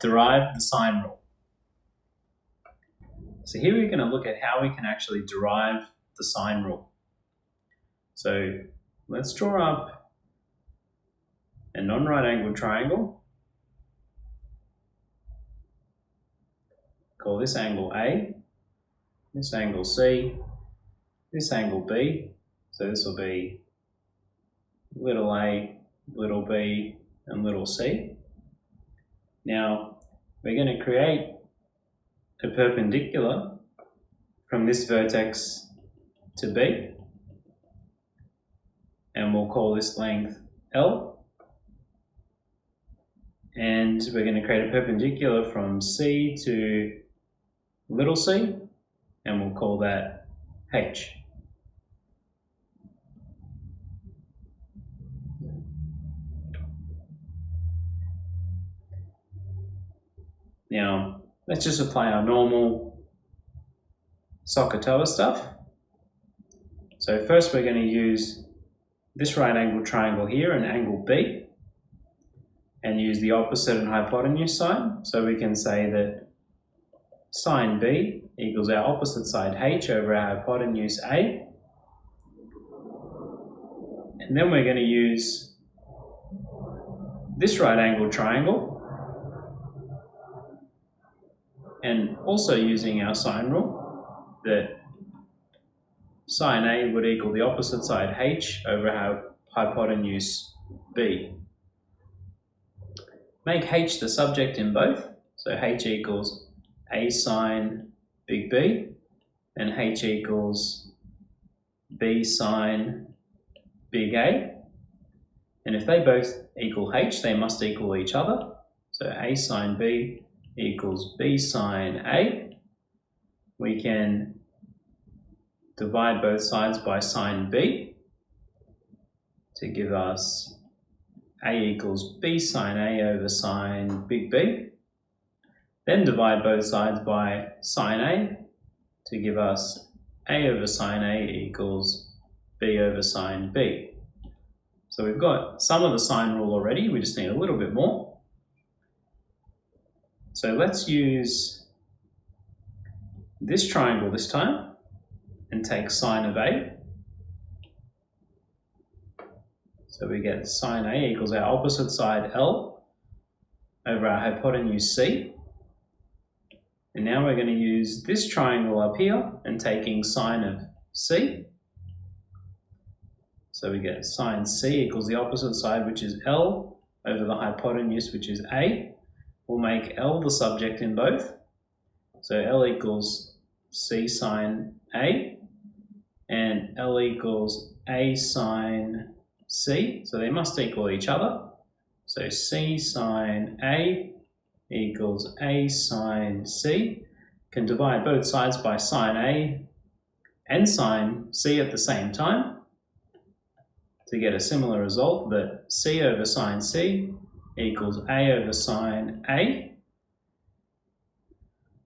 derive the sine rule. So here we're going to look at how we can actually derive the sine rule. So let's draw up a non-right angled triangle. Call this angle A, this angle C, this angle B. So this will be little a, little b, and little c. Now we're going to create a perpendicular from this vertex to B, and we'll call this length L. And we're going to create a perpendicular from C to little c, and we'll call that H. Now, let's just apply our normal SOHCAHTOA stuff. So first we're going to use this right angled triangle here and angle B, and use the opposite and hypotenuse side. So we can say that sine B equals our opposite side H over our hypotenuse A. And then we're going to use this right angled triangle, and also using our sine rule, that sine A would equal the opposite side H over our hypotenuse B. Make H the subject in both, so H equals A sine big B, and H equals B sine big A. And if they both equal H, they must equal each other. So A sine B equals B sine A. We can divide both sides by sine B to give us A equals B sine A over sine big B. Then divide both sides by sine A to give us A over sine A equals B over sine B. So we've got some of the sine rule already, we just need a little bit more. So let's use this triangle this time and take sine of A. So we get sine A equals our opposite side L over our hypotenuse C. And now we're going to use this triangle up here and taking sine of C. So we get sine C equals the opposite side, which is L, over the hypotenuse, which is A. We'll make L the subject in both. So L equals C sine A, and L equals A sine C. So they must equal each other. So C sine A equals A sine C. Can divide both sides by sine A and sine C at the same time to get a similar result, that C over sine C equals A over sine A,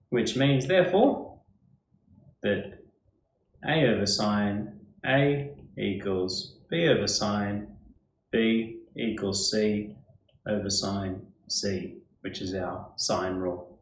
which means therefore that A over sine A equals B over sine B equals C over sine C, which is our sine rule.